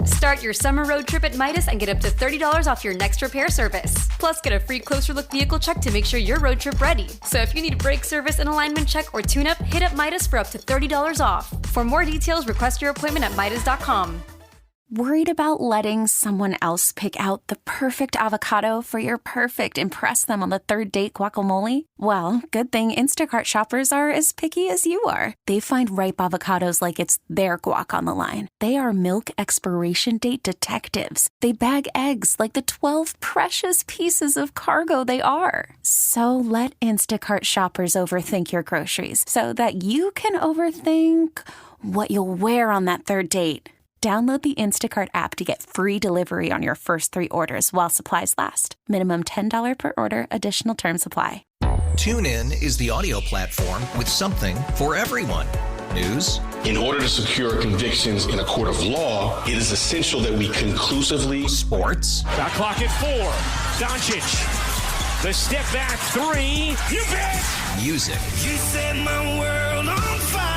Start your summer road trip at Midas and get up to $30 off your next repair service. Plus, get a free closer look vehicle check to make sure your road trip ready. So if you need a brake service, an alignment check, or tune-up, hit up Midas for up to $30 off. For more details, request your appointment at Midas.com. Worried about letting someone else pick out the perfect avocado for your perfect impress them on the third date guacamole? Well, good thing Instacart shoppers are as picky as you are. They find ripe avocados like it's their guac on the line. They are milk expiration date detectives. They bag eggs like the 12 precious pieces of cargo they are. So let Instacart shoppers overthink your groceries so that you can overthink what you'll wear on that third date. Download the Instacart app to get free delivery on your first 3 orders while supplies last. Minimum $10 per order. Additional terms apply. TuneIn is the audio platform with something for everyone. News. In order to secure convictions in a court of law, it is essential that we conclusively. Sports. Got clock at 4. Doncic. The step back 3. You bet. Music. You set my world on fire.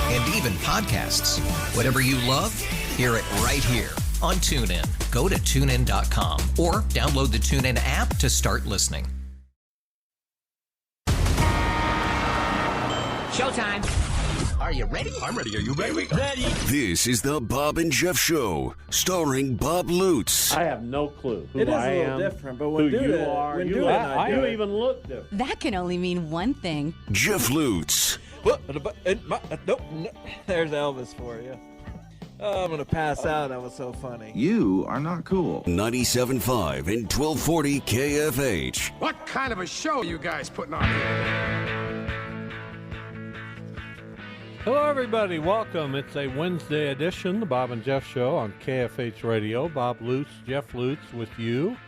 And even podcasts. Whatever you love, hear it right here on TuneIn. Go to TuneIn.com or download the TuneIn app to start listening. Showtime. Are you ready? I'm ready. Are you ready? Ready. This is the Bob and Jeff Show, starring Bob Lutz. I have no clue who it is I a little am, different, but when who you are. when you even look different. That can only mean one thing. Jeff Lutz. Nope. There's Elvis for you. Oh, I'm going to pass out. That was so funny. You are not cool. 97.5 and 1240 KFH. What kind of a show are you guys putting on here? Hello, everybody. Welcome. It's a Wednesday edition, the Bob and Jeff Show on KFH Radio. Bob Lutz, Jeff Lutz with you.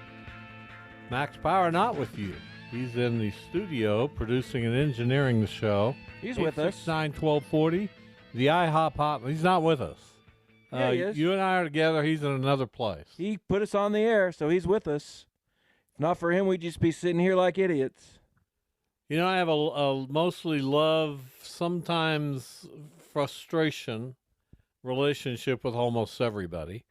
Max Power not with you. He's in the studio producing and engineering the show. He's with us. 869-1240. The IHOP Hot. He's not with us. Yeah, he is. You and I are together. He's in another place. He put us on the air, so he's with us. If not for him, we'd just be sitting here like idiots. You know, I have a mostly love, sometimes frustration relationship with almost everybody.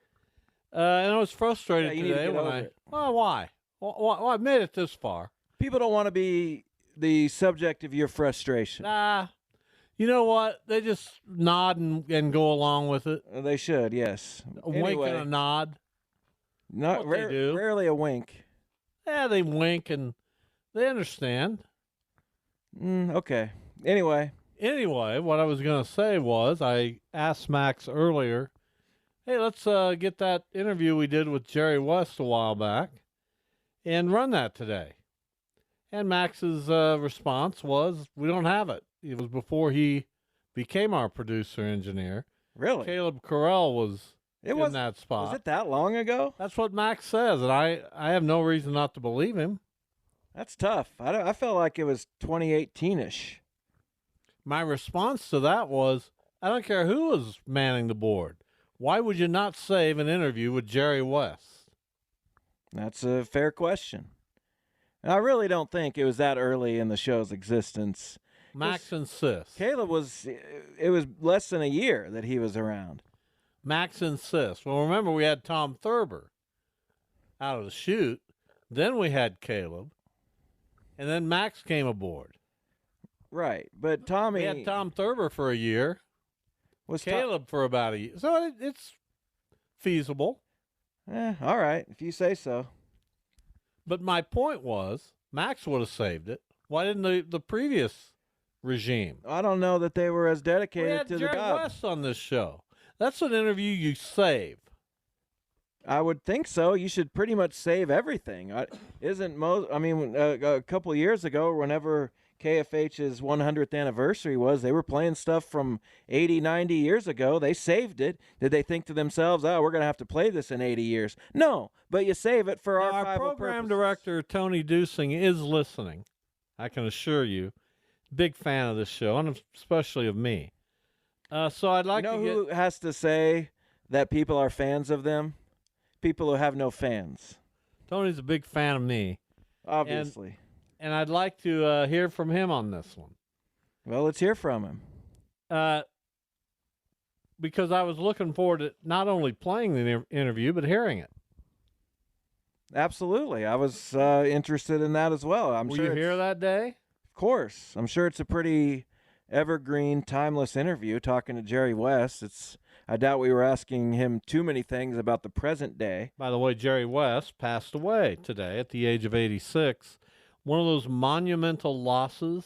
And I was frustrated today when I... Well, why? Well, I made it this far. People don't want to be the subject of your frustration. Nah. You know what? They just nod and go along with it. They should, yes. A wink and a nod. Not they do. Rarely a wink. Yeah, they wink and they understand. Okay. Anyway, what I was going to say was I asked Max earlier, hey, let's get that interview we did with Jerry West a while back and run that today. And Max's response was, we don't have it. It was before he became our producer-engineer. Really? Caleb Carell was in that spot. Was it that long ago? That's what Max says, and I have no reason not to believe him. That's tough. I felt like it was 2018-ish. My response to that was, I don't care who was manning the board. Why would you not save an interview with Jerry West? That's a fair question. I really don't think it was that early in the show's existence. Max insists. Caleb it was less than a year that he was around. Max insists. Well, remember, we had Tom Thurber out of the chute. Then we had Caleb. And then Max came aboard. Right. But Tommy... We had Tom Thurber for a year. Was Caleb for about a year. So it's feasible. All right, if you say so. But my point was, Max would have saved it. Why didn't the previous regime? I don't know that they were as dedicated to the job. We had Jerry West on this show. That's an interview you save. I would think so. You should pretty much save everything. A couple of years ago, whenever KFH's 100th anniversary was, they were playing stuff from 80, 90 years ago. They saved it. Did they think to themselves, oh, we're going to have to play this in 80 years? No, but you save it for archival Our program purposes. director, Tony Dusing, is listening. I can assure you. Big fan of this show, and especially of me. So I'd like to get... who has to say that people are fans of them? People who have no fans. Tony's a big fan of me. Obviously. And I'd like to hear from him on this one. Well, let's hear from him. because I was looking forward to not only playing the interview, but hearing it. Absolutely. I was interested in that as well. Were you here that day? Of course. I'm sure it's a pretty evergreen, timeless interview talking to Jerry West. I doubt we were asking him too many things about the present day. By the way, Jerry West passed away today at the age of 86. One of those monumental losses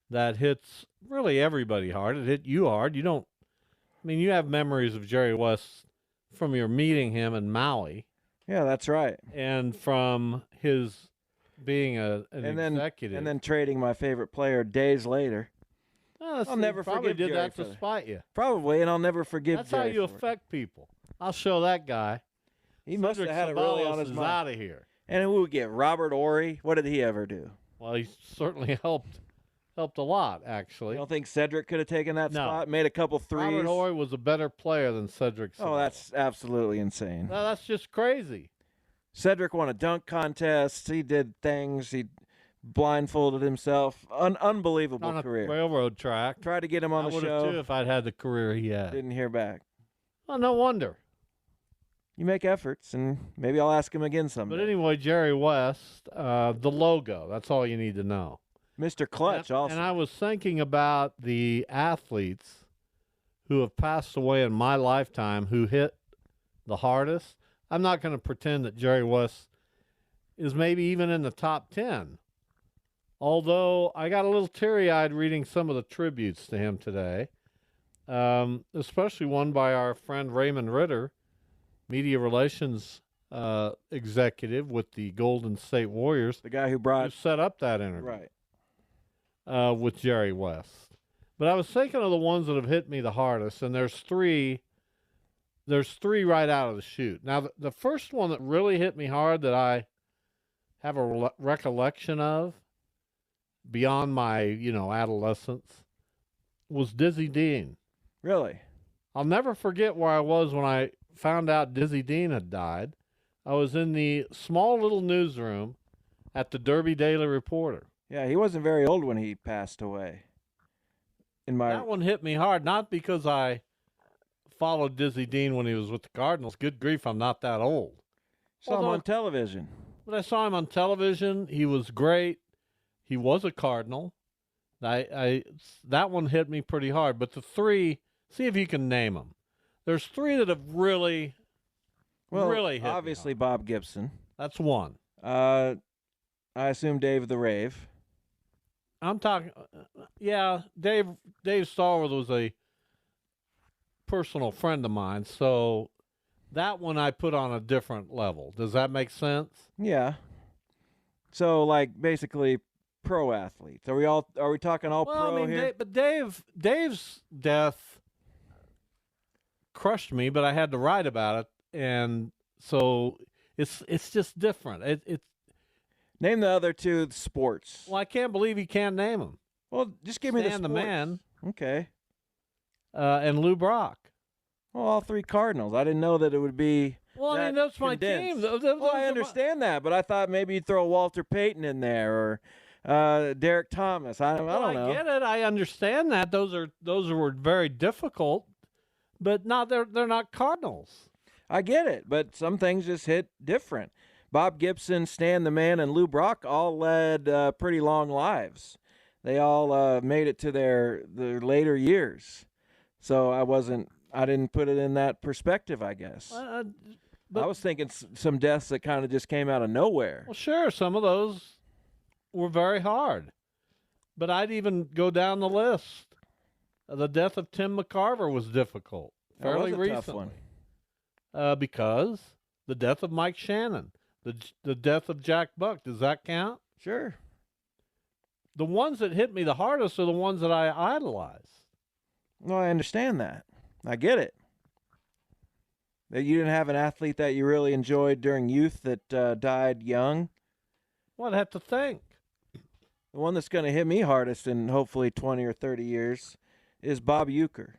that hits really everybody hard. It hit you hard. You have memories of Jerry West from your meeting him in Maui. Yeah, that's right. And from his being an executive. And then trading my favorite player days later. I'll never forgive did Jerry that for to spite you. Probably, and I'll never forgive That's Jerry how you for affect people. I'll show that guy. He must have had it really on his mind. Out of here. And we would get Robert Ory. What did he ever do? Well, he certainly helped a lot, actually. You don't think Cedric could have taken that spot? Made a couple threes? Robert Ory was a better player than Cedric Saval. Oh, that's absolutely insane. No, that's just crazy. Cedric won a dunk contest. He did things. He blindfolded himself. Unbelievable on a career. Railroad track. Tried to get him on the I would show. have too if I'd had the career he had. Didn't hear back. Well, no wonder. You make efforts, and maybe I'll ask him again someday. But anyway, Jerry West, the logo, that's all you need to know. Mr. Clutch also. And I was thinking about the athletes who have passed away in my lifetime who hit the hardest. I'm not going to pretend that Jerry West is maybe even in the top 10. Although I got a little teary-eyed reading some of the tributes to him today, especially one by our friend Raymond Ritter, media relations executive with the Golden State Warriors. The guy who set up that interview. Right. With Jerry West. But I was thinking of the ones that have hit me the hardest, and there's three right out of the chute. Now, the first one that really hit me hard that I have a recollection of beyond my, adolescence was Dizzy Dean. Really? I'll never forget where I was when I found out Dizzy Dean had died. I was in the small little newsroom at the Derby Daily Reporter. Yeah, he wasn't very old when he passed away. That one hit me hard, not because I followed Dizzy Dean when he was with the Cardinals. Good grief, I'm not that old. Saw him on television. But I saw him on television. He was great. He was a Cardinal. That one hit me pretty hard. But the three, see if you can name them. There's three that have really hit obviously me hard. Bob Gibson. That's one. I assume Dave the Rave. I'm talking, Dave Stallworth was a personal friend of mine, so that one I put on a different level. Does that make sense? Yeah. So, like, basically pro athletes. Are we talking all pro here? But Dave's death crushed me, but I had to write about it, and so it's just different. It's name the other two sports. Well, I can't believe you can't name them. Well, just give me the Stan sports. the Man. Okay. And Lou Brock. Well, all three Cardinals. I didn't know that it would be. Well, I mean, that's my team. Well, I understand that, but I thought maybe you'd throw Walter Payton in there or Derek Thomas. I don't know. I get it. I understand that. Those were very difficult, but they're not Cardinals. I get it, but some things just hit different. Bob Gibson, Stan the Man, and Lou Brock all led pretty long lives. They all made it to their later years. So I didn't put it in that perspective, I guess. But I was thinking some deaths that kind of just came out of nowhere. Well, sure, some of those were very hard. But I'd even go down the list. The death of Tim McCarver was difficult, fairly that was a recently. tough one. Because the death of Mike Shannon, the death of Jack Buck, does that count? Sure. The ones that hit me the hardest are the ones that I idolize. No, I understand that. I get it. That you didn't have an athlete that you really enjoyed during youth that died young. Well, I'd have to think. The one that's going to hit me hardest in hopefully 20 or 30 years is Bob Uecker.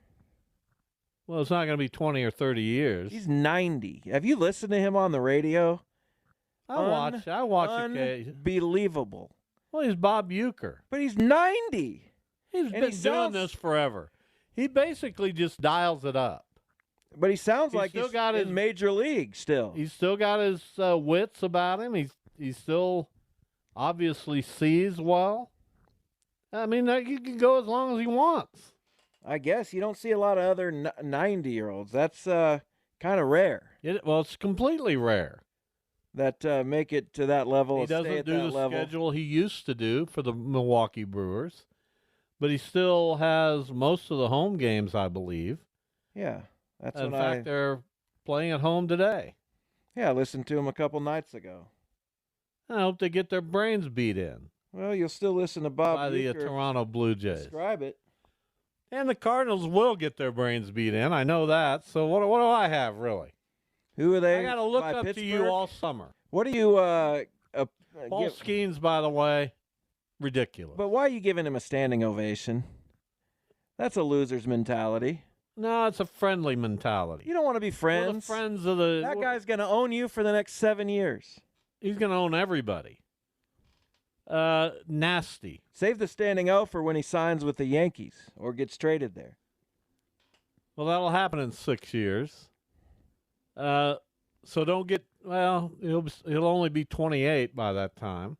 Well, it's not going to be 20 or 30 years. He's 90. Have you listened to him on the radio? I watch occasionally. Unbelievable. Well, he's Bob Uecker. But he's 90. He's been doing this forever. He basically just dials it up. But he sounds like he's in major league still. He's still got his wits about him. He still obviously sees well. I mean, he can go as long as he wants. I guess you don't see a lot of other 90-year-olds. That's kind of rare. It's completely rare. That make it to that level. He doesn't do the schedule he used to do for the Milwaukee Brewers, but he still has most of the home games, I believe. Yeah, that's in fact, they're playing at home today. Yeah, I listened to him a couple nights ago. I hope they get their brains beat in. Well, you'll still listen to Bob by the Toronto Blue Jays. Describe it. And the Cardinals will get their brains beat in. I know that. So what do I have, really? Who are they? I got to look up Pittsburgh? to you all summer. What do you Paul Skeens, by the way, ridiculous. But why are you giving him a standing ovation? That's a loser's mentality. No, it's a friendly mentality. You don't want to be friends. We're the friends of the. That guy's going to own you for the next 7 years. He's going to own everybody. Nasty. Save the standing O for when he signs with the Yankees or gets traded there. Well, that'll happen in 6 years. So don't get. Well, he'll only be 28 by that time.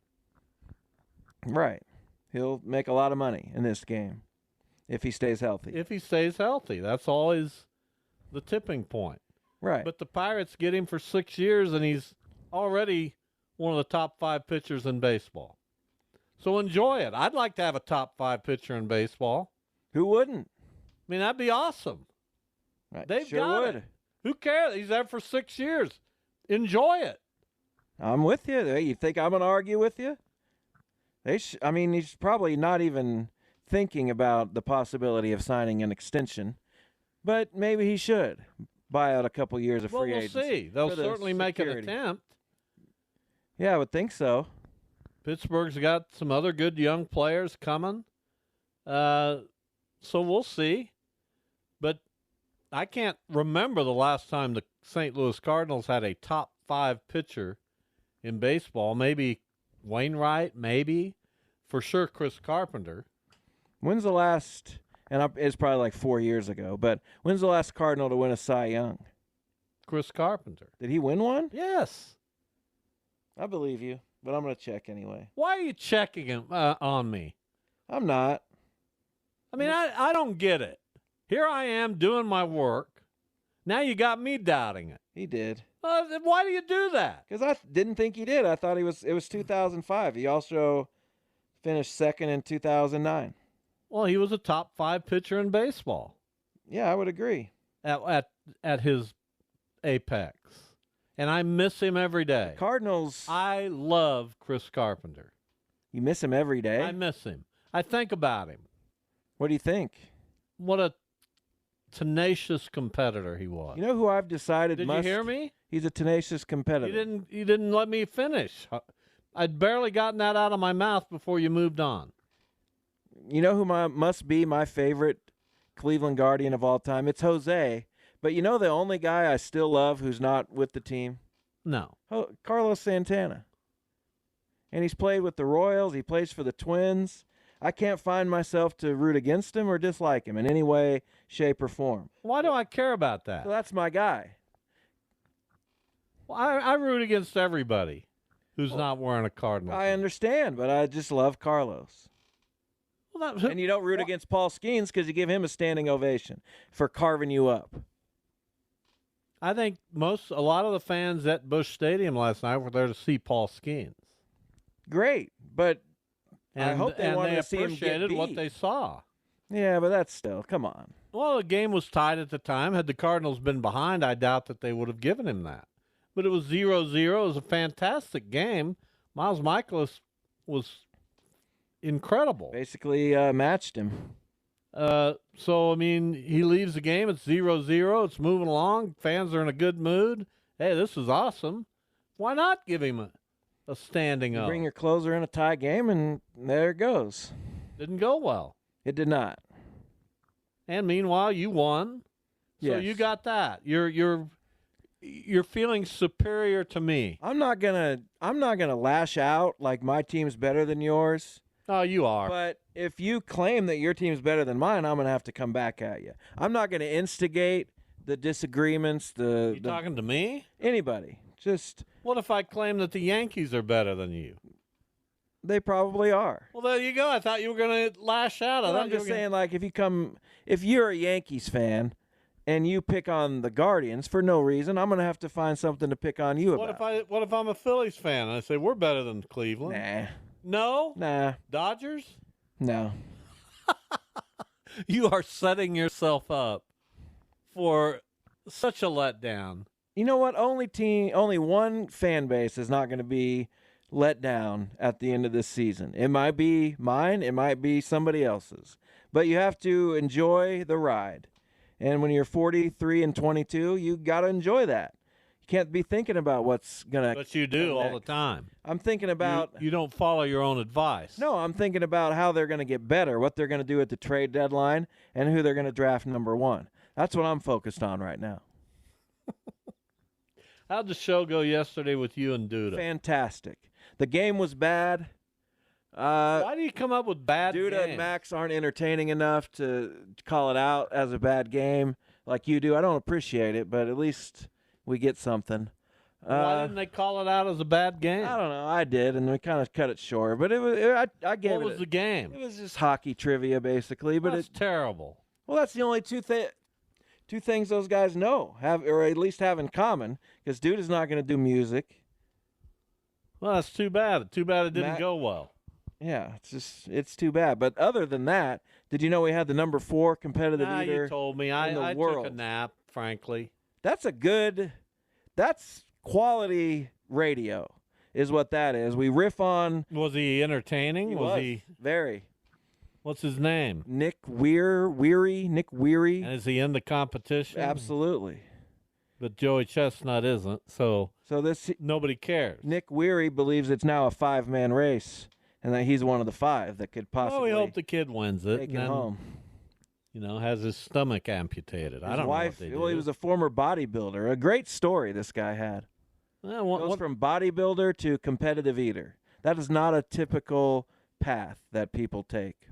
Right. He'll make a lot of money in this game if he stays healthy. If he stays healthy, that's always the tipping point. Right. But the Pirates get him for 6 years, and he's already one of the top 5 pitchers in baseball. So enjoy it. I'd like to have a top 5 pitcher in baseball. Who wouldn't? I mean, that'd be awesome. Right. They've sure got would. it. Who cares? He's there for 6 years. Enjoy it. I'm with you. You think I'm going to argue with you? I mean, he's probably not even thinking about the possibility of signing an extension, but maybe he should buy out a couple years of free agency. We'll see. They'll certainly make an attempt. Yeah, I would think so. Pittsburgh's got some other good young players coming. So we'll see. But I can't remember the last time the St. Louis Cardinals had a top 5 pitcher in baseball. Maybe Wainwright, maybe. For sure, Chris Carpenter. When's the last, and it's probably like 4 years ago, but when's the last Cardinal to win a Cy Young? Chris Carpenter. Did he win one? Yes. I believe you, but I'm going to check anyway. Why are you checking him on me? I'm not. I mean, I don't get it. Here I am doing my work. Now you got me doubting it. He did. Why do you do that? Because I didn't think he did. I thought it was 2005. He also finished second in 2009. Well, he was a top 5 pitcher in baseball. Yeah, I would agree. At his apex. And I miss him every day. The Cardinals. I love Chris Carpenter. You miss him every day? I miss him. I think about him. What do you think? What a tenacious competitor he was. You know who I've decided Did you hear me? He's a tenacious competitor. You didn't let me finish. I'd barely gotten that out of my mouth before you moved on. You know who must be my favorite Cleveland Guardian of all time? It's Jose. But you know the only guy I still love who's not with the team? No. Carlos Santana. And he's played with the Royals. He plays for the Twins. I can't find myself to root against him or dislike him in any way, shape, or form. Why do I care about that? So that's my guy. Well, I root against everybody who's not wearing a Cardinal. I understand, but I just love Carlos. Well, and you don't root against Paul Skeens because you give him a standing ovation for carving you up. I think a lot of the fans at Busch Stadium last night were there to see Paul Skeens. Great, but I hope they wanted they to see him get appreciated beat. what they saw. Yeah, but that's still, come on. Well, the game was tied at the time. Had the Cardinals been behind, I doubt that they would have given him that. But it was 0-0. It was a fantastic game. Miles Michaelis was incredible. Basically matched him. So, I mean, he leaves the game. It's 0-0. It's moving along. Fans are in a good mood. Hey, this is awesome. Why not give him a standing You O? bring your closer in a tie game, and there it goes. Didn't go well. It did not. And meanwhile, you won. So Yes. you got that. You're feeling superior to me. I'm not gonna lash out like my team's better than yours. Oh, you are. But if you claim that your team's better than mine, I'm going to have to come back at you. I'm not going to instigate the disagreements. You talking to me? Anybody. Just. What if I claim that the Yankees are better than you? They probably are. Well, there you go. I thought you were going to lash out. I'm just saying, like, if you're a Yankees fan and you pick on the Guardians for no reason, I'm going to have to find something to pick on you about. What if I'm a Phillies fan and I say we're better than Cleveland? Nah. No? Nah. Dodgers? No. You are setting yourself up for such a letdown. You know what? Only one fan base is not going to be let down at the end of this season. It might be mine. It might be somebody else's. But you have to enjoy the ride. And when you're 43-22, you got to enjoy that. You can't be thinking about what's going to. But you do all the time. I'm thinking about. You don't follow your own advice. No, I'm thinking about how they're going to get better, what they're going to do at the trade deadline, and who they're going to draft number one. That's what I'm focused on right now. How'd the show go yesterday with you and Duda? Fantastic. The game was bad. Why do you come up with bad Duda games? and Max aren't entertaining enough to call it out as a bad game like you do. I don't appreciate it, but at least we get something. Why didn't they call it out as a bad game? I don't know. I did, and we kind of cut it short. But I gave it. What was the game? It was just hockey trivia, basically. But That's terrible. Well, that's the only two things those guys know, or at least have in common, because Duda's not going to do music. Well, that's too bad. Too bad it didn't go well. Yeah, it's too bad. But other than that, did you know we had the number 4 competitive eater? You told me. I took a nap, frankly. That's quality radio is what that is. We riff on. Was he entertaining? Was he? Very. What's his name? Nick Weary. And is he in the competition? Absolutely. But Joey Chestnut isn't, so this nobody cares. Nick Weary believes it's now a 5-man race, and that he's one of the 5 that could possibly. Oh, we hope the kid wins it. Take it home. Has his stomach amputated. I don't know what they did. Well, he was a former bodybuilder. A great story this guy had. Goes from bodybuilder to competitive eater. That is not a typical path that people take.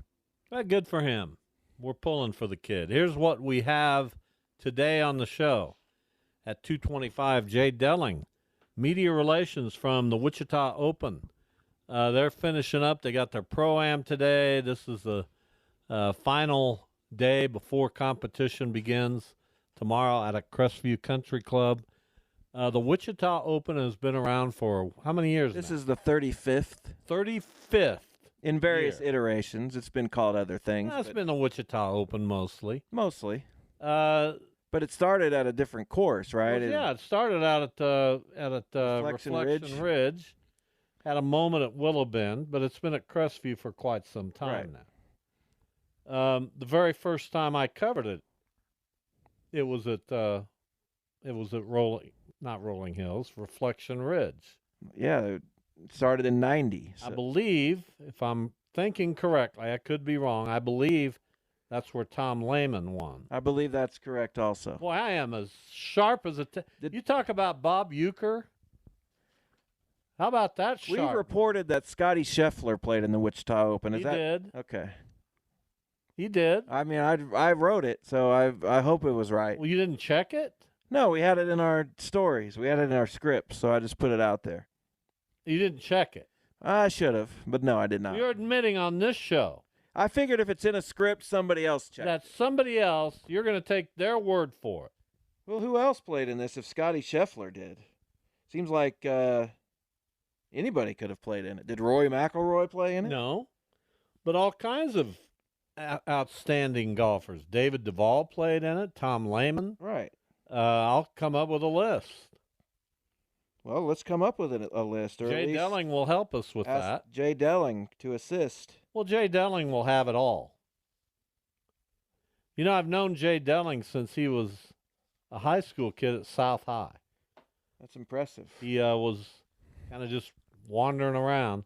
Good for him. We're pulling for the kid. Here's what we have today on the show. At 2:25, Jay Delling, media relations from the Wichita Open. They're finishing up. They got their Pro-Am today. This is the final day before competition begins tomorrow at a Crestview Country Club. The Wichita Open has been around for how many years This now? is the 35th. 35th. In various iterations. It's been called other things. It's been the Wichita Open mostly. But it started at a different course, right? It started out at Reflection Ridge. Had a moment at Willow Bend, but it's been at Crestview for quite some time now. The very first time I covered it, it was at Rolling Hills, Reflection Ridge. Yeah, it started in 90. So. I believe, if I'm thinking correctly, I could be wrong. I believe that's where Tom Lehman won. I believe that's correct also. Boy, I am as sharp as you talk about Bob Euchre. How about that sharp? We reported that Scotty Scheffler played in the Wichita Open. He did. Okay. He did. I mean, I wrote it, so I hope it was right. Well, you didn't check it? No, we had it in our stories. We had it in our scripts, so I just put it out there. You didn't check it? I should have, but no, I did not. You're admitting on this show. I figured if it's in a script, somebody else checked. That somebody else, you're going to take their word for it. Well, who else played in this if Scotty Scheffler did? Seems like anybody could have played in it. Did Rory McIlroy play in it? No, but all kinds of outstanding golfers. David Duval played in it. Tom Lehman. Right. I'll come up with a list. Well, let's come up with a list. Or Jay Delling will help us with that. Jay Delling to assist. Well, Jay Delling will have it all. You know, I've known Jay Delling since he was a high school kid at South High. That's impressive. He was kind of just wandering around.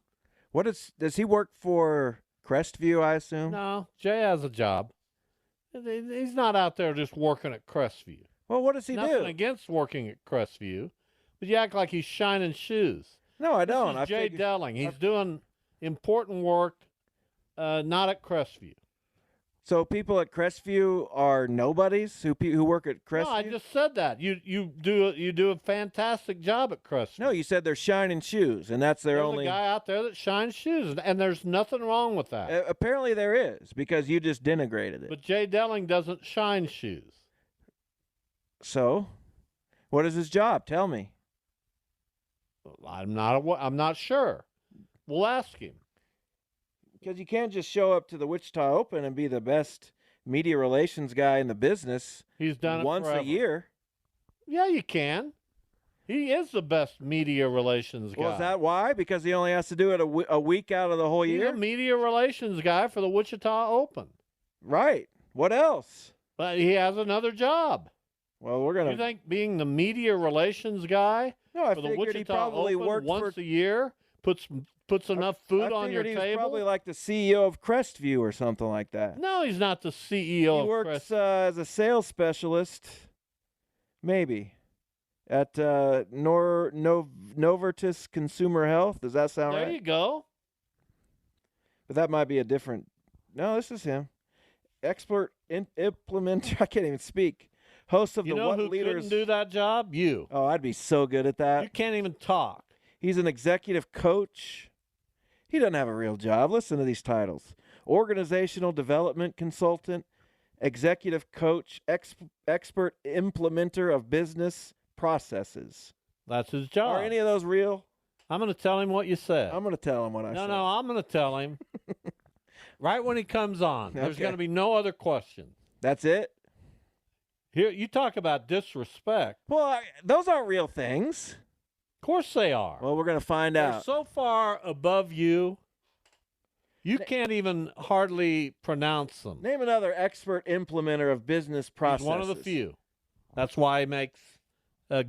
Does he work for Crestview, I assume? No, Jay has a job. He's not out there just working at Crestview. Well, what does he do? Nothing against working at Crestview, but you act like he's shining shoes. No, I don't. This is Jay Delling. He's doing important work not at Crestview. So people at Crestview are nobodies who work at Crestview? No, I just said that. You do a fantastic job at Crestview. No, you said they're shining shoes, and that's their There's only a guy out there that shines shoes, and there's nothing wrong with that. Apparently there is, because you just denigrated it. But Jay Delling doesn't shine shoes. So, what is his job? Tell me. I'm not sure. We'll ask him. Because you can't just show up to the Wichita Open and be the best media relations guy in the business. He's done it once forever. a year. Yeah, you can. He is the best media relations guy. Well, is that why? Because he only has to do it a week out of the whole year? He's a media relations guy for the Wichita Open. Right. What else? But he has another job. Well, we're gonna. You think being the media relations guy for the figured Wichita he probably Open worked once a year puts enough food on your he table? Was probably like the CEO of Crestview or something like that. No, he's not the CEO. He works as a sales specialist, maybe, at Novartis Consumer Health. Does that sound right? There you go. But that might be a different. No, this is him. Expert implementer. I can't even speak. Host of you the know What who Leaders. couldn't do that job? You. Oh, I'd be so good at that. You can't even talk. He's an executive coach. He doesn't have a real job. Listen to these titles: organizational development consultant, executive coach, expert implementer of business processes. That's his job. Are any of those real? I'm going to tell him what you said. I'm going to tell him what I said. No, I'm going to tell him. Right when he comes on. There's going to be no other questions. That's it? Here, you talk about disrespect. Well, those aren't real things. Of course they are. Well, we're going to find They're out. so far above you, you can't even hardly pronounce them. Name another expert implementer of business processes. He's one of the few. That's why he makes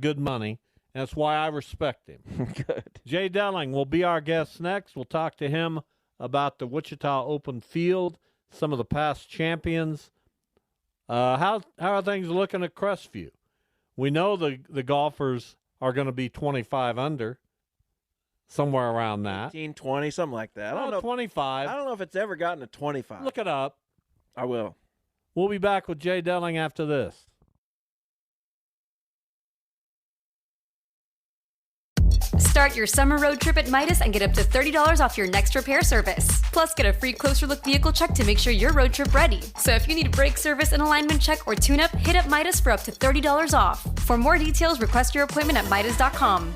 good money. And that's why I respect him. Good. Jay Delling will be our guest next. We'll talk to him about the Wichita Open field, some of the past champions. How are things looking at Crestview? We know the golfers are going to be 25 under, somewhere around that. 18, 20, something like that. I don't know. 25. I don't know if it's ever gotten to 25. Look it up. I will. We'll be back with Jay Delling after this. Start your summer road trip at Midas and get up to $30 off your next repair service. Plus, get a free closer look vehicle check to make sure you're road trip ready. So if you need a brake service, an alignment check, or tune-up, hit up Midas for up to $30 off. For more details, request your appointment at Midas.com.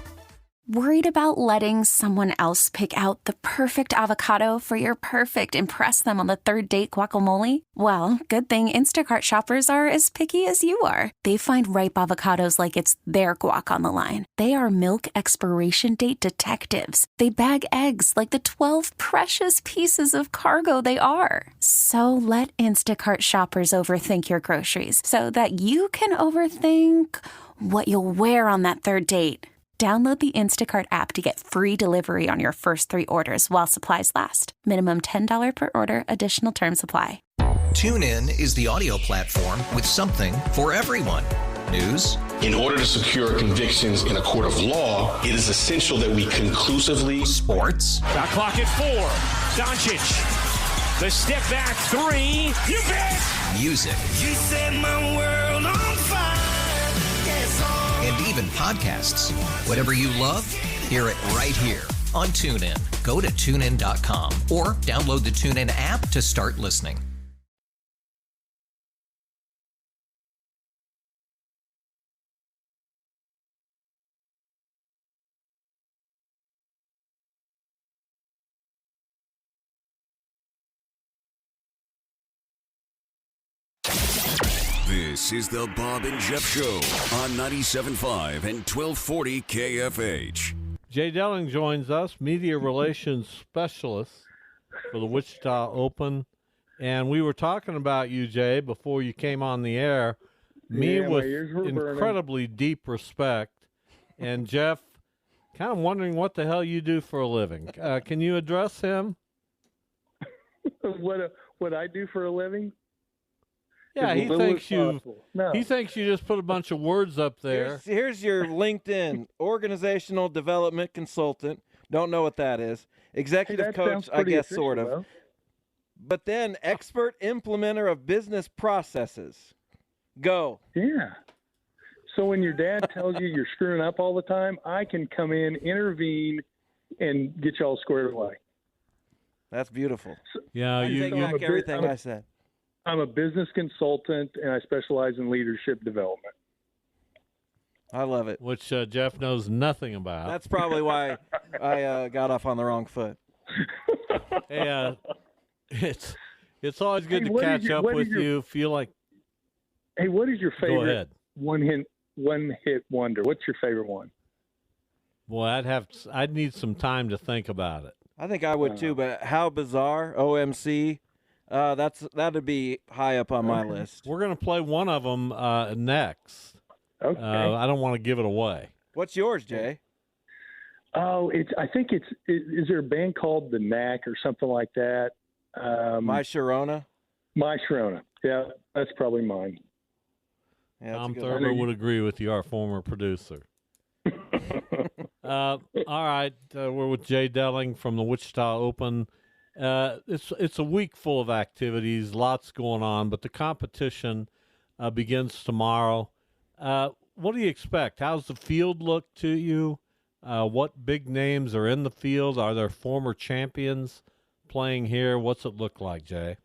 Worried about letting someone else pick out the perfect avocado for your perfect impress them on the third date guacamole? Well, good thing Instacart shoppers are as picky as you are. They find ripe avocados like it's their guac on the line. They are milk expiration date detectives. They bag eggs like the 12 precious pieces of cargo they are. So let Instacart shoppers overthink your groceries so that you can overthink what you'll wear on that third date. Download the Instacart app to get free delivery on your first 3 orders while supplies last. Minimum $10 per order. Additional terms apply. TuneIn is the audio platform with something for everyone. News. In order to secure convictions in a court of law, it is essential that we conclusively. Sports. Got clock at 4. Doncic. The step back 3. You bet. Music. You set my world on fire. And even podcasts. Whatever you love, hear it right here on TuneIn. Go to TuneIn.com or download the TuneIn app to start listening. This is the Bob and Jeff Show on 97.5 and 1240 KFH. Jay Delling joins us, media relations specialist for the Wichita Open. And we were talking about you, Jay, before you came on the air. Me with incredibly deep respect. And Jeff, kind of wondering what the hell you do for a living. Can you address him? What I do for a living? Yeah, he thinks you just put a bunch of words up there. Here's your LinkedIn, organizational development consultant. Don't know what that is. Executive coach, I guess, sort of. but then expert implementer of business processes. Go. Yeah. So when your dad tells you you're screwing up all the time, I can come in, intervene, and get you all squared away. That's beautiful. Yeah, I take back everything I said. I'm a business consultant, and I specialize in leadership development. I love it. Which Jeff knows nothing about. That's probably why I got off on the wrong foot. Hey, it's always good to catch up with you. Feel like. Hey, what is your Go favorite ahead. one-hit wonder? What's your favorite one? Boy, I'd need some time to think about it. I think I would too, but How Bizarre, OMC, that'd be high up on my list. We're gonna play one of them next. Okay. I don't want to give it away. What's yours, Jay? Oh, I think it's. Is there a band called The Knack or something like that? My Sharona. My Sharona. Yeah, that's probably mine. Yeah, Tom Thurber would agree with you, our former producer. All right, we're with Jay Delling from the Wichita Open. It's a week full of activities, lots going on, but the competition begins tomorrow. What do you expect? How's the field look to you? What big names are in the field? Are there former champions playing here? What's it look like, Jay?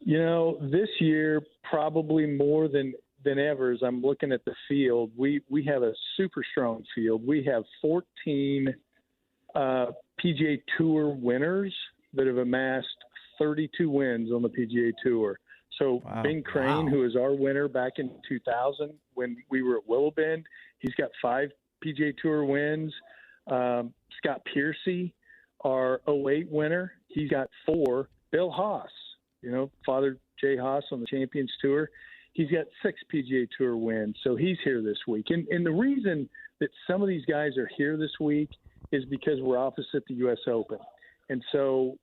This year, probably more than ever, as I'm looking at the field, we have a super strong field. We have 14 PGA Tour winners that have amassed 32 wins on the PGA Tour. So wow. Ben Crane, who was our winner back in 2000 when we were at Willow Bend, he's got 5 PGA Tour wins. Scott Piercy, our 08 winner, he's got 4. Bill Haas, Father Jay Haas on the Champions Tour, he's got 6 PGA Tour wins. So he's here this week. And the reason that some of these guys are here this week is because we're opposite the U.S. Open. And so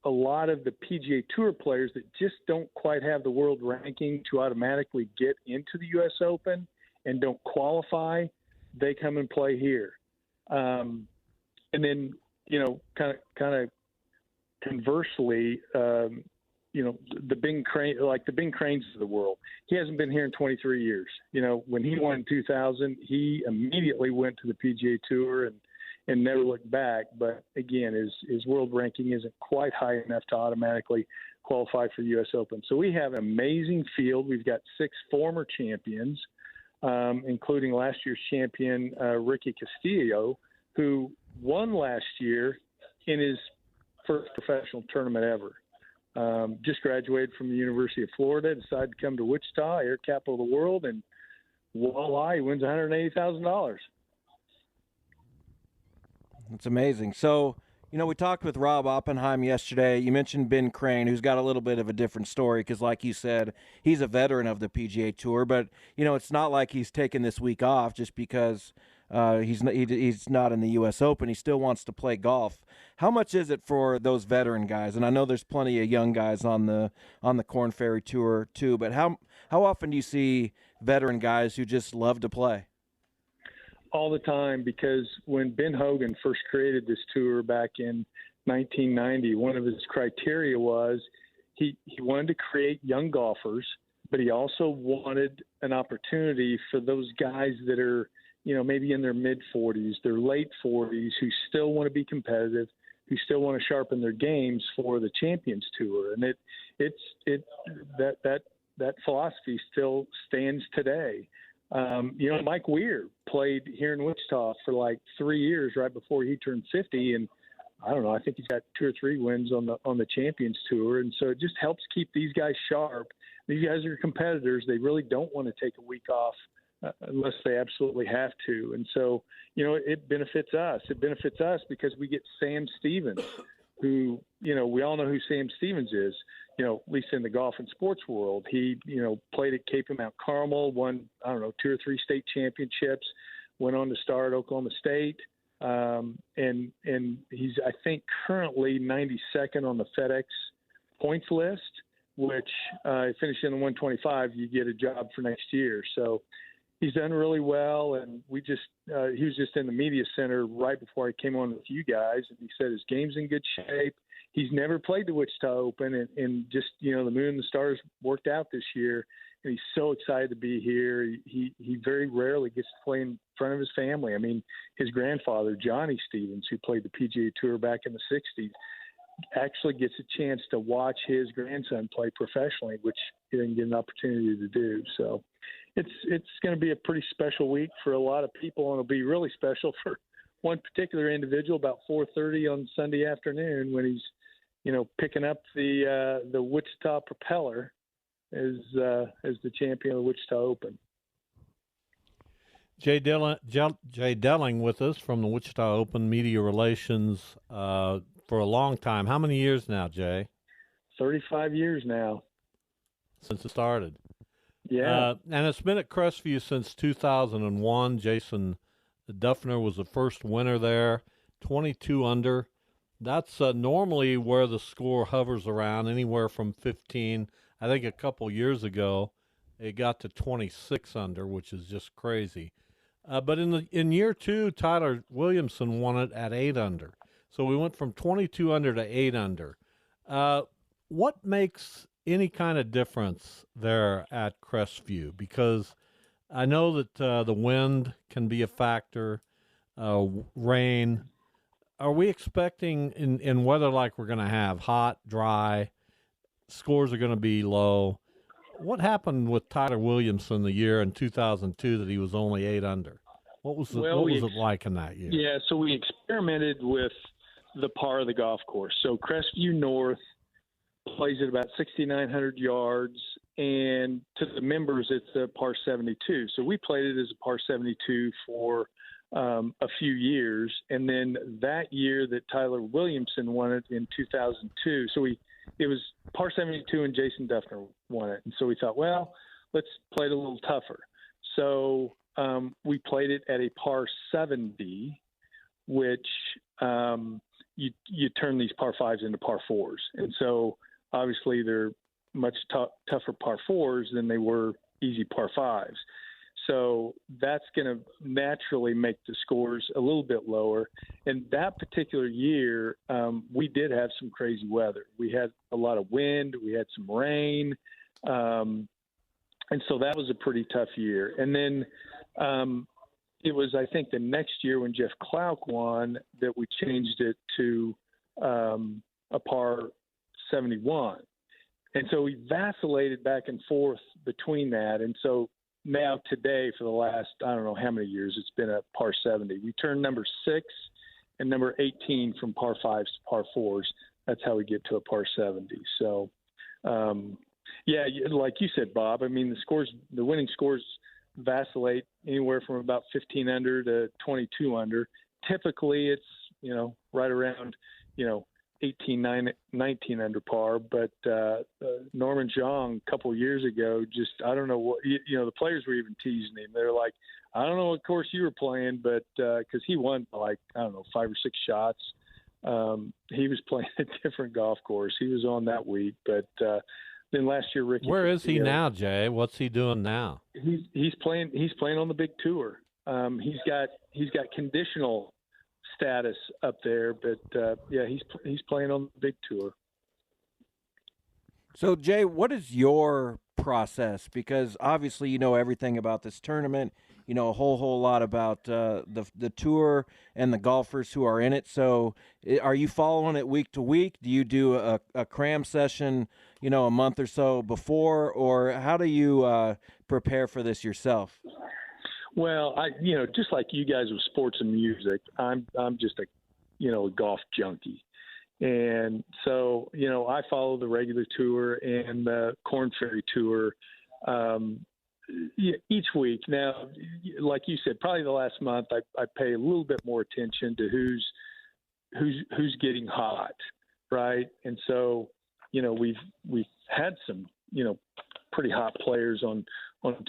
a lot of the PGA Tour players that just don't quite have the world ranking to automatically get into the U.S. Open and don't qualify, they come and play here. And then, kind of conversely, the Bing Crane, like the Bing Cranes of the world, he hasn't been here in 23 years. When he won in 2000, he immediately went to the PGA Tour and never looked back. But again, his world ranking isn't quite high enough to automatically qualify for the U.S. Open. So we have an amazing field. We've got 6 former champions, including last year's champion, Ricky Castillo, who won last year in his first professional tournament ever. Just graduated from the University of Florida, decided to come to Wichita, air capital of the world, and voila, he wins $180,000. That's amazing. So, we talked with Rob Oppenheim yesterday. You mentioned Ben Crane, who's got a little bit of a different story because, like you said, he's a veteran of the PGA Tour. But, it's not like he's taken this week off just because he's not in the U.S. Open. He still wants to play golf. How much is it for those veteran guys? And I know there's plenty of young guys on the Korn Ferry Tour too. But how often do you see veteran guys who just love to play? All the time, because when Ben Hogan first created this tour back in 1990, one of his criteria was he wanted to create young golfers, but he also wanted an opportunity for those guys that are, maybe in their mid-40s, their late 40s, who still want to be competitive, who still want to sharpen their games for the Champions Tour. And that philosophy still stands today. Mike Weir played here in Wichita for like 3 years right before he turned 50, and I don't know, I think he's got 2 or 3 wins on the Champions Tour, and so it just helps keep these guys sharp. These guys are competitors. They really don't want to take a week off unless they absolutely have to, and so it benefits us. It benefits us because we get Sam Stevens, who we all know who Sam Stevens is. At least in the golf and sports world, he, played at Cape and Mount Carmel, won, 2 or 3 state championships, went on to start at Oklahoma State. And he's, I think, currently 92nd on the FedEx points list, which, finishing in the 125, you get a job for next year. So, he's done really well, and he was just in the media center right before I came on with you guys, and he said his game's in good shape. He's never played the Wichita Open, and just, the moon and the stars worked out this year, and he's so excited to be here. He very rarely gets to play in front of his family. I mean, his grandfather, Johnny Stevens, who played the PGA Tour back in the 60s, actually gets a chance to watch his grandson play professionally, which he didn't get an opportunity to do. So it's going to be a pretty special week for a lot of people, and it'll be really special for one particular individual about 4:30 on Sunday afternoon when he's, picking up the Wichita Propeller as the champion of the Wichita Open. Jay Delling with us from the Wichita Open Media Relations for a long time. How many years now, Jay? 35 years now. Since it started. Yeah. And it's been at Crestview since 2001. Jason Duffner was the first winner there, 22 under. That's normally where the score hovers around, anywhere from 15. I think a couple years ago it got to 26 under, which is just crazy. But in year two, Tyler Williamson won it at 8 under. So we went from 22 under to 8 under. What makes any kind of difference there at Crestview? Because I know that the wind can be a factor, rain. Are we expecting in weather like we're going to have, hot, dry, scores are going to be low? What happened with Tyler Williamson the year in 2002 that he was only 8 under? What was it like in that year? Yeah, so we experimented with the par of the golf course. So Crestview North plays at about 6,900 yards, and to the members, it's a par 72. So we played it as a par 72 for a few years, and then that year that Tyler Williamson won it in 2002, it was par 72 and Jason Duffner won it, and so we thought, well, let's play it a little tougher. So we played it at a par 70, which you turn these par 5s into par 4s, and so obviously they're much tougher par 4s than they were easy par 5s. So that's going to naturally make the scores a little bit lower. And that particular year, we did have some crazy weather. We had a lot of wind. We had some rain. And so that was a pretty tough year. And then it was, I think, the next year when Jeff Clark won that we changed it to a par 71. And so we vacillated back and forth between that. And so now today, for the last, I don't know how many years, it's been a par 70. We turned number 6 and number 18 from par 5s to par 4s. That's how we get to a par 70. So, yeah, like you said, Bob, I mean, the winning scores vacillate anywhere from about 15 under to 22 under. Typically, it's, right around, 18, 19 under par, but Norman Zhang a couple of years ago, just, I don't know what, the players were even teasing him. They're like, I don't know what course you were playing, but because he won like, I don't know, 5 or 6 shots. He was playing a different golf course. He was on that week, but then last year, Ricky. Where is he now, Jay? What's he doing now? He's playing on the big tour. He's got conditional status up there, but yeah, he's playing on the big tour. So Jay, what is your process? Because obviously you know everything about this tournament, you know a whole lot about the tour and the golfers who are in it. So are you following it week to week? Do you do a cram session, a month or so before, or how do you prepare for this yourself? Well, just like you guys with sports and music, I'm just a golf junkie. And so, I follow the regular tour and the Korn Ferry Tour each week. Now, like you said, probably the last month, I pay a little bit more attention to who's getting hot, right? And so, we've had some, pretty hot players on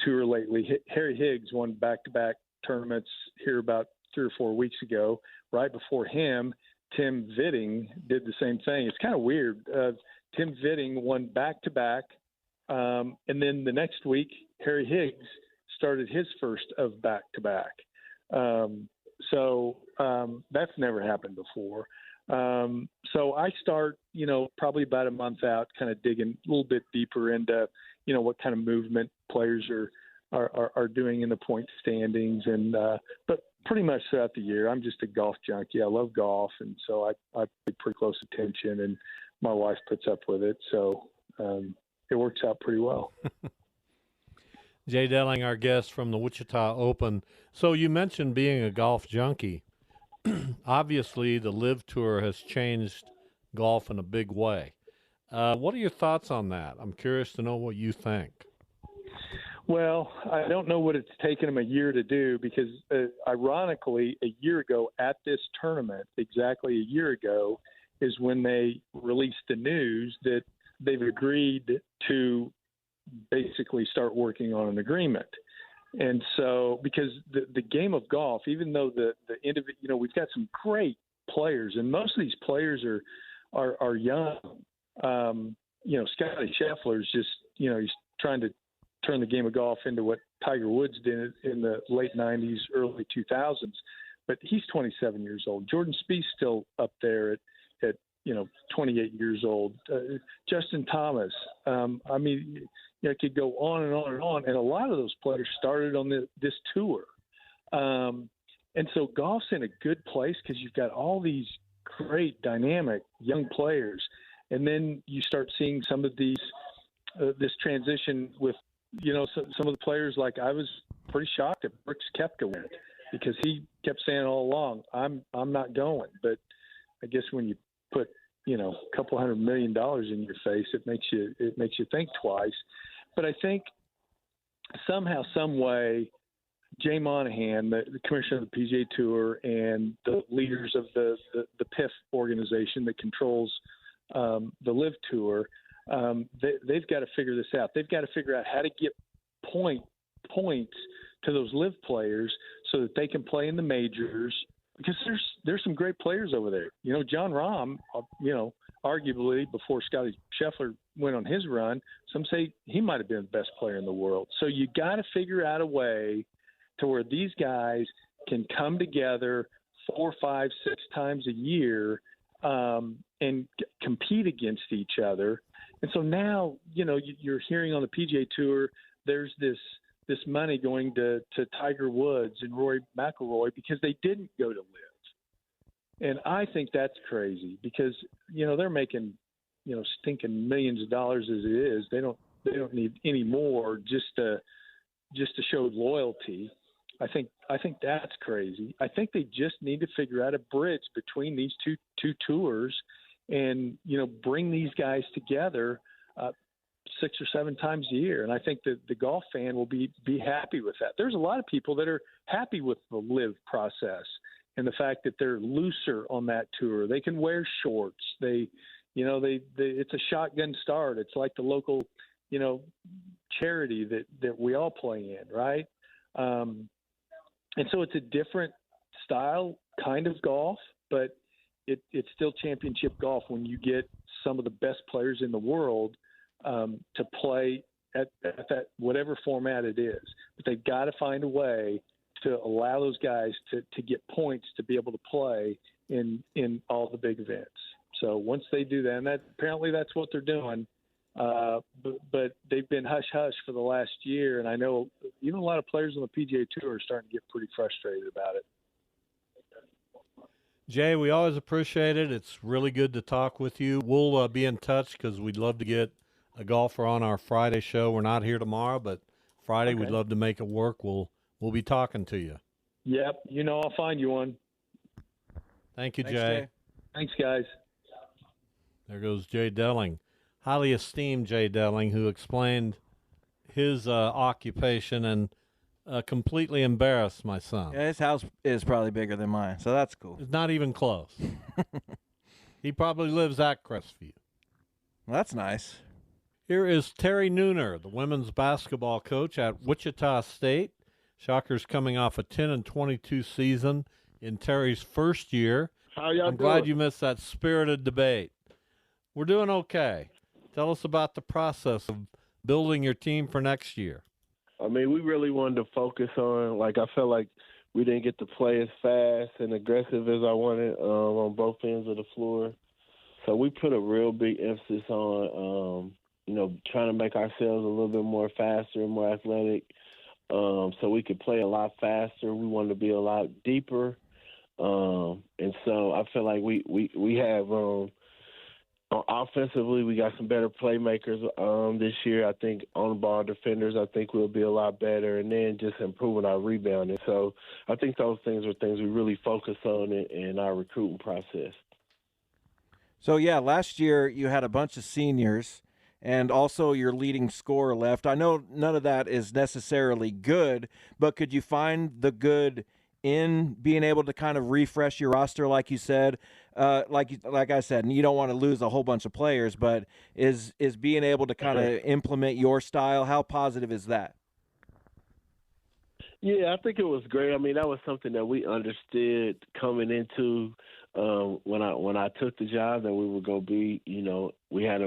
tour lately. Harry Higgs won back-to-back tournaments here about 3 or 4 weeks ago. Right before him, Tim Vitting did the same thing. It's kind of weird. Tim Vitting won back-to-back, and then the next week, Harry Higgs started his first of back-to-back. That's never happened before. So I start, probably about a month out, kind of digging a little bit deeper into, what kind of movement players are doing in the point standings. And but pretty much throughout the year, I'm just a golf junkie. I love golf, and so I pay pretty close attention, and my wife puts up with it. So it works out pretty well. Jay Delling, our guest from the Wichita Open. So you mentioned being a golf junkie. Obviously, the LIV Tour has changed golf in a big way. What are your thoughts on that? I'm curious to know what you think. Well, I don't know what it's taken them a year to do because, ironically, a year ago at this tournament, exactly a year ago, is when they released the news that they've agreed to basically start working on an agreement. And so, because the game of golf, even though the individual, we've got some great players, and most of these players are young. Scotty Scheffler's just, he's trying to turn the game of golf into what Tiger Woods did in the late 90s, early 2000s. But he's 27 years old. Jordan Spieth's still up there at 28 years old. Justin Thomas. It could go on and on and on. And a lot of those players started on this tour. And so golf's in a good place because you've got all these great, dynamic young players. And then you start seeing some of these, this transition with, some of the players. Like I was pretty shocked that Brooks Koepka went because he kept saying all along, I'm not going. But I guess when you put, a couple $100 million in your face, it makes you think twice. But I think somehow, some way, Jay Monahan, the commissioner of the PGA Tour, and the leaders of the PIF organization that controls the LIV Tour, they've got to figure this out. They've got to figure out how to get points to those LIV players so that they can play in the majors. Because there's some great players over there. John Rahm, arguably before Scotty Scheffler went on his run, some say he might have been the best player in the world. So you got to figure out a way to where these guys can come together 4, 5, 6 times a year and compete against each other. And so now, you're hearing on the PGA Tour, there's this money going to Tiger Woods and Rory McIlroy because they didn't go to LIV. And I think that's crazy because, they're making, stinking millions of dollars as it is. They don't need any more just to show loyalty. I think that's crazy. I think they just need to figure out a bridge between these two tours and, bring these guys together 6 or 7 times a year. And I think that the golf fan will be happy with that. There's a lot of people that are happy with the LIV process and the fact that they're looser on that tour. They can wear shorts. It's a shotgun start. It's like the local, charity that we all play in. Right. And so it's a different style kind of golf, but it's still championship golf when you get some of the best players in the world to play at that whatever format it is. But they've got to find a way to allow those guys to get points to be able to play in all the big events. So once they do that, and apparently that's what they're doing, but they've been hush-hush for the last year, and I know even a lot of players on the PGA Tour are starting to get pretty frustrated about it. Jay, we always appreciate it. It's really good to talk with you. We'll be in touch because we'd love to get a golfer on our Friday show. We're not here tomorrow, but Friday we'd love to make it work. We'll be talking to you. Yep, I'll find you one. Thank you, Thanks, Jay. Thanks, guys. There goes Jay Delling. Highly esteemed Jay Delling, who explained his occupation and completely embarrassed my son. Yeah, his house is probably bigger than mine, so that's cool. It's not even close. He probably lives at Crestview. Well, that's nice. Here is Terry Nooner, the women's basketball coach at Wichita State. Shockers coming off a 10-22 season in Terry's first year. How y'all I'm glad you missed that spirited debate. We're doing okay. Tell us about the process of building your team for next year. I mean, we really wanted to focus on, like, I felt like we didn't get to play as fast and aggressive as I wanted on both ends of the floor. So we put a real big emphasis on, trying to make ourselves a little bit more faster and more athletic, so we could play a lot faster. We wanted to be a lot deeper. And so I feel like we have offensively, we got some better playmakers this year. I think on-ball defenders, I think we'll be a lot better, and then just improving our rebounding. So I think those things are things we really focus on in our recruiting process. So, yeah, last year you had a bunch of seniors and also your leading scorer left. I know none of that is necessarily good, but could you find the good in being able to kind of refresh your roster, like you said, like I said, and you don't want to lose a whole bunch of players, but is being able to kind of implement your style, how positive is that? Yeah, I think it was great. I mean, that was something that we understood coming into when I took the job, that we were going to be, we had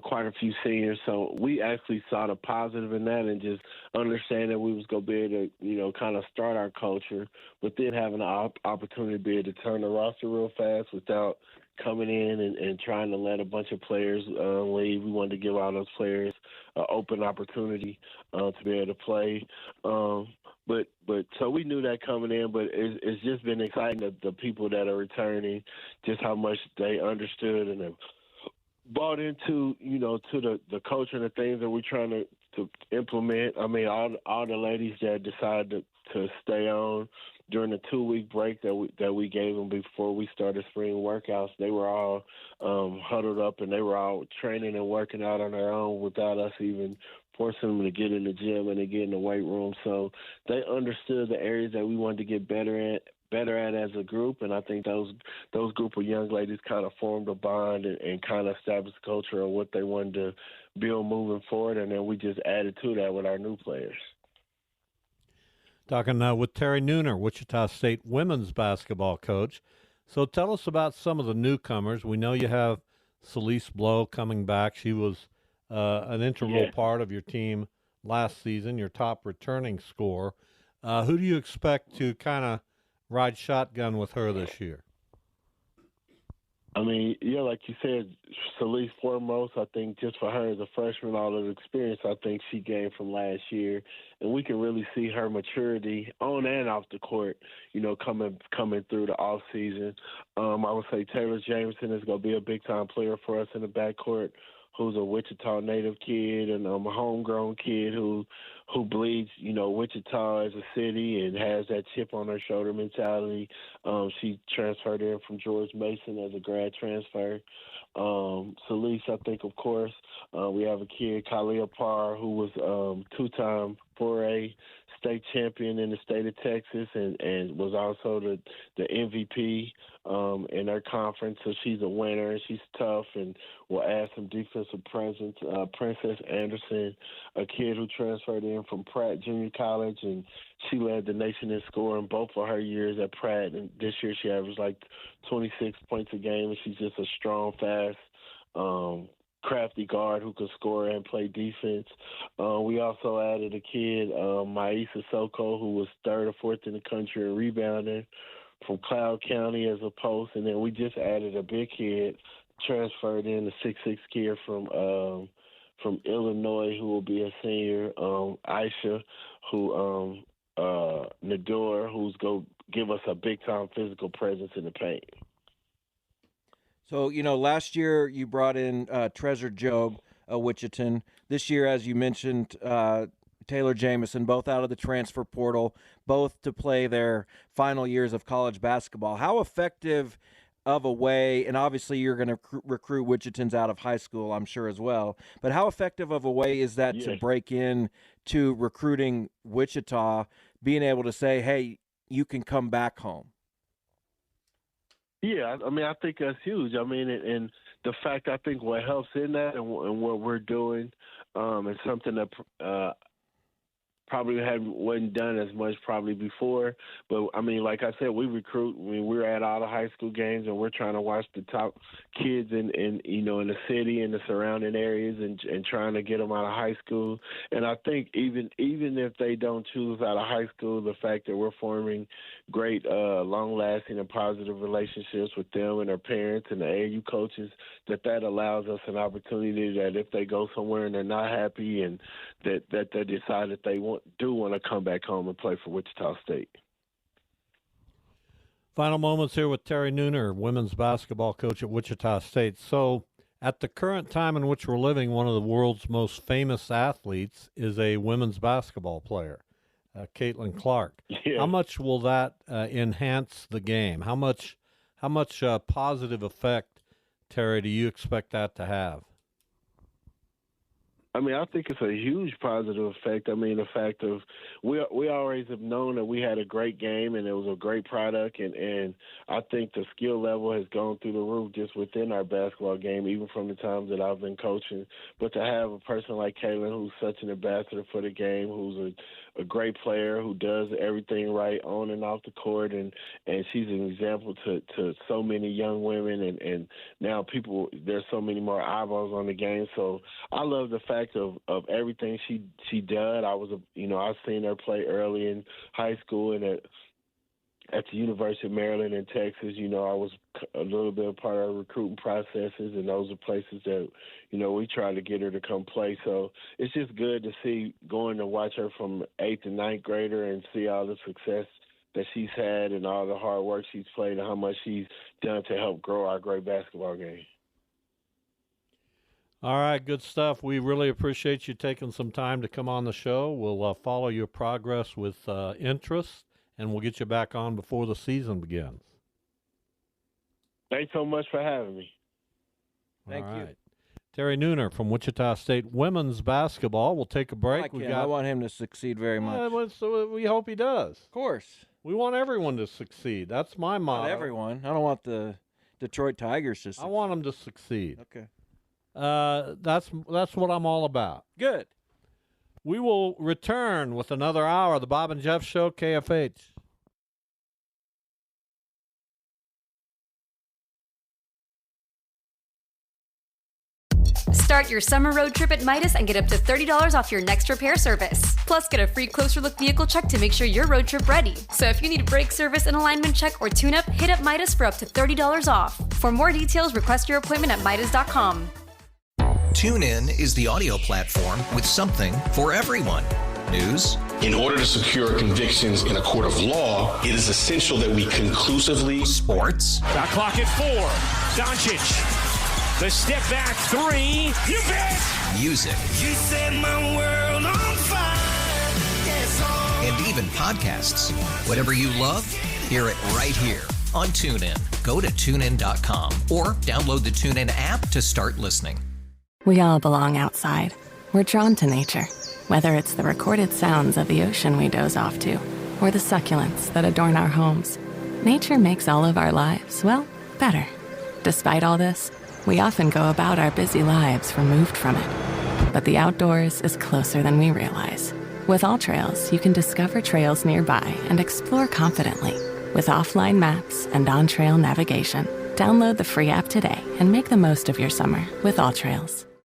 quite a few seniors. So we actually saw the positive in that and just understand that we was going to be able to, kind of start our culture, but then having an opportunity to be able to turn the roster real fast without coming in and trying to let a bunch of players leave. We wanted to give all those players an open opportunity to be able to play. But so we knew that coming in, but it's just been exciting that the people that are returning, just how much they understood and have bought into, to the culture and the things that we're trying to implement. I mean, all the ladies that decided to stay on during the 2-week break that we gave them before we started spring workouts, they were all huddled up and they were all training and working out on their own without us even forcing them to get in the gym and to get in the weight room. So they understood the areas that we wanted to get better at as a group, and I think those group of young ladies kind of formed a bond and kind of established the culture of what they wanted to build moving forward, and then we just added to that with our new players. Talking with Terry Nooner, Wichita State women's basketball coach. So tell us about some of the newcomers. We know you have Celeste Blow coming back. She was an integral part of your team last season, your top returning scorer. Who do you expect to kind of ride shotgun with her this year? I mean, like you said, Celeste foremost, I think just for her as a freshman, all of the experience I think she gained from last year, and we can really see her maturity on and off the court, coming through the off season. I would say Taylor Jameson is going to be a big-time player for us in the backcourt, who's a Wichita native kid and a homegrown kid who bleeds, Wichita as a city and has that chip on her shoulder mentality. She transferred in from George Mason as a grad transfer. Celeste, I think, of course. We have a kid, Kalia Parr, who was two-time 4A state champion in the state of Texas and was also the MVP in her conference. So she's a winner and she's tough and will add some defensive presence. Princess Anderson, a kid who transferred in from Pratt Junior College, and she led the nation in scoring both of her years at Pratt. And this year she averaged like 26 points a game, and she's just a strong, fast, crafty guard who can score and play defense. We also added a kid, Maisa Soko, who was third or fourth in the country in rebounding from Cloud County as a post. And then we just added a big kid, transferred in, a 6'6" kid from Illinois who will be a senior, Aisha, who Nador, who's going to give us a big-time physical presence in the paint. So, last year you brought in Treasure Job, a Wichitan. This year, as you mentioned, Taylor Jameson, both out of the transfer portal, both to play their final years of college basketball. How effective of a way, and obviously you're going to recruit Wichitans out of high school, I'm sure, as well, but how effective of a way is that to break in to recruiting Wichita, being able to say, hey, you can come back home? Yeah, I mean, I think that's huge. I mean, and the fact, I think what helps in that and what we're doing is something that probably wasn't done as much probably before. But, I mean, like I said, we recruit. I mean, we're at all the high school games, and we're trying to watch the top kids in the city and the surrounding areas and trying to get them out of high school. And I think even if they don't choose out of high school, the fact that we're forming great, long-lasting and positive relationships with them and their parents and the AAU coaches, that allows us an opportunity that if they go somewhere and they're not happy and that they decide that they do want to come back home and play for Wichita State. Final moments here with Terry Nooner, women's basketball coach at Wichita State. So at the current time in which we're living, one of the world's most famous athletes is a women's basketball player, Caitlin Clark. Yeah. How much will that enhance the game? How much positive effect, Terry, do you expect that to have? I mean, I think it's a huge positive effect. I mean, the fact of we always have known that we had a great game and it was a great product, and I think the skill level has gone through the roof just within our basketball game, even from the times that I've been coaching. But to have a person like Caitlin, who's such an ambassador for the game, who's a great player, who does everything right on and off the court, and she's an example to so many young women, and now there's so many more eyeballs on the game. So I love the fact of everything she did. I've seen her play early in high school and at the University of Maryland in Texas. I was a little bit a part of recruiting processes, and those are places that, we try to get her to come play. So it's just good to see going to watch her from 8th and 9th grader and see all the success that she's had and all the hard work she's played and how much she's done to help grow our great basketball game. All right, good stuff. We really appreciate you taking some time to come on the show. We'll follow your progress with interest, and we'll get you back on before the season begins. Thanks so much for having me. Thank you. Terry Nooner from Wichita State women's basketball. We'll take a break. I want him to succeed very much. So we hope he does. Of course. We want everyone to succeed. That's my motto. Not everyone. I don't want the Detroit Tigers to succeed. I want them to succeed. Okay. That's what I'm all about. Good. We will return with another hour of the Bob and Jeff Show, KFH. Start your summer road trip at Midas and get up to $30 off your next repair service. Plus, get a free closer look vehicle check to make sure you're road trip ready. So if you need a brake service, an alignment check, or tune-up, hit up Midas for up to $30 off. For more details, request your appointment at Midas.com. TuneIn is the audio platform with something for everyone. News. In order to secure convictions in a court of law, it is essential that we conclusively. Sports. Shot clock at 4. Doncic. The step back 3. You bet. Music. You set my world on fire. Yes, and even podcasts. Whatever you love, hear it right here on TuneIn. Go to TuneIn.com or download the TuneIn app to start listening. We all belong outside. We're drawn to nature, whether it's the recorded sounds of the ocean we doze off to, or the succulents that adorn our homes. Nature makes all of our lives, well, better. Despite all this, we often go about our busy lives removed from it. But the outdoors is closer than we realize. With All Trails, you can discover trails nearby and explore confidently. With offline maps and on-trail navigation, download the free app today and make the most of your summer with All Trails.